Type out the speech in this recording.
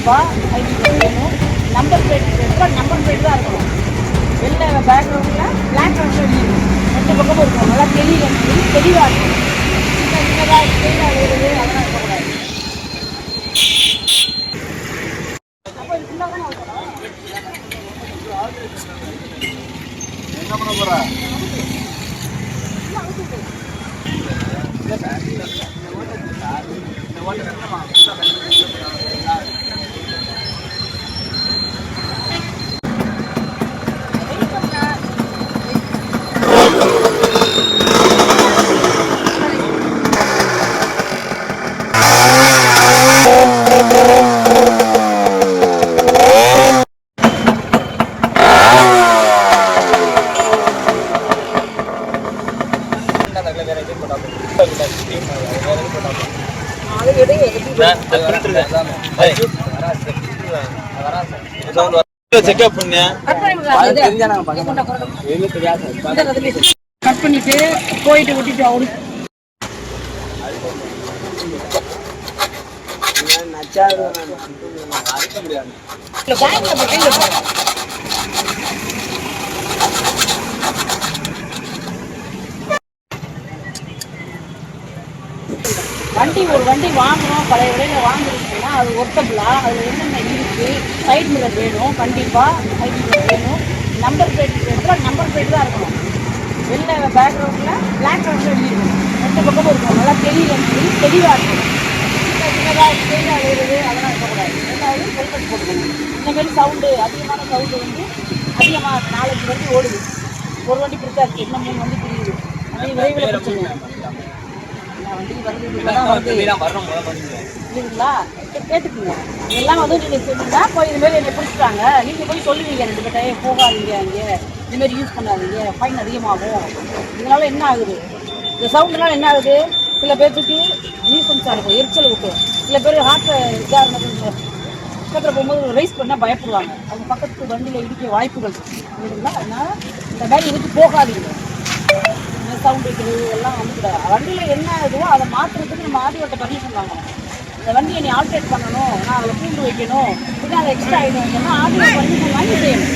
கண்டிப்பாக ஹைட் வேணும். Number plate number plate தான் இருக்கணும். வெளில பேக்ரவுண்டில் பிளாக் கலரில் எழுதிடும். ரெண்டு பக்கமும் இருக்கும். நல்லா தெளிவாக இருக்கும். சின்னதாக ஸ்டெயிலாக எழுதுறது அதெல்லாம் இருக்கக்கூடாது. அப்போ இது ஃபுல்லாக தானே வைக்கணும். என்ன பண்ண போகிறா? செக்அப் பண்ணு. கட் பண்ணிட்டு போயிட்டு விட்டுட்டு அவரு ஒரு வண்டி வாங்கணும். பழைய விலையில வாங்கிருக்கீங்கன்னா அது ஒர்த்தபிளா, அதில் என்னென்ன இருக்குது, சைட் மிரர் வேணும். கண்டிப்பாக சைட் மிரர் வேணும். நம்பர் பிளேட் நம்பர் பிளேட் தான் இருக்கணும். வெளில பேக்ரவுண்டில் பிளாக் கலரில் எழுதிடும். ரெண்டு பக்கமும் இருக்கும். நல்லா தெளிவாக இருக்கும். சின்னதாக ஸ்டெயிலாக எழுதுறது அதெல்லாம் இருக்கக்கூடாது. ரெண்டாவது ஹெல்மெட் போட்டுக்கணும். இந்தமாரி சவுண்டு அதிகமான சவுண்டு அதிகமாக 4-5 வண்டி ஓடுது. ஒரு வண்டி பிடிச்சா இருக்குது, இன்னும் 3 வண்டி பிரியுது. அதே விரைவில் பிடிச்சிங்க. இல்லைங்களா? கேட்டுக்குங்க. இதெல்லாம் நீங்கள் சொன்னீங்கன்னா போய் இதுமாரி என்னை பிடிச்சிட்டாங்க, நீங்கள் போய் சொல்லுவீங்க 2 பேர்ட்டையும் போகாதீங்க, அங்கே இதுமாரி யூஸ் பண்ணாதீங்க, ஃபைன் அதிகமாகும். இதனால என்ன ஆகுது? இந்த சவுண்டுனால என்ன ஆகுது? சில பேர்த்துக்கு நியூசன்ஸாக இருக்கும், எரிச்சல் விட்டும். சில பேர் ஹார்ட்டில் இதாக இருந்தது பக்கத்தில் போகும்போது ரைஸ் பண்ணால் பயப்படுவாங்க. அவங்க பக்கத்துக்கு வண்டியில் இடிக்க வாய்ப்புகள் இருக்குங்களா? அதனால் இந்த மாதிரி இதுக்கு போகாதீங்க. சவுண்ட் வைக்கிறது இதெல்லாம் வந்துக்கூடாது. வண்டியில் என்ன இதுவோ அதை மாற்றுறதுக்கு நம்ம ஆர்டிஓட்ட பர்மிஷன் வாங்கணும். இந்த வண்டியை நீ ஆல்ட்ரேட் பண்ணணும், நான் அதில் ஃபீல்டு வைக்கணும், இல்லை அதை எக்ஸ்ட்ரா ஆகிடும் சொன்னால் ஆர்டிஓ பர்மிஷன் வாங்கி செய்யணும்.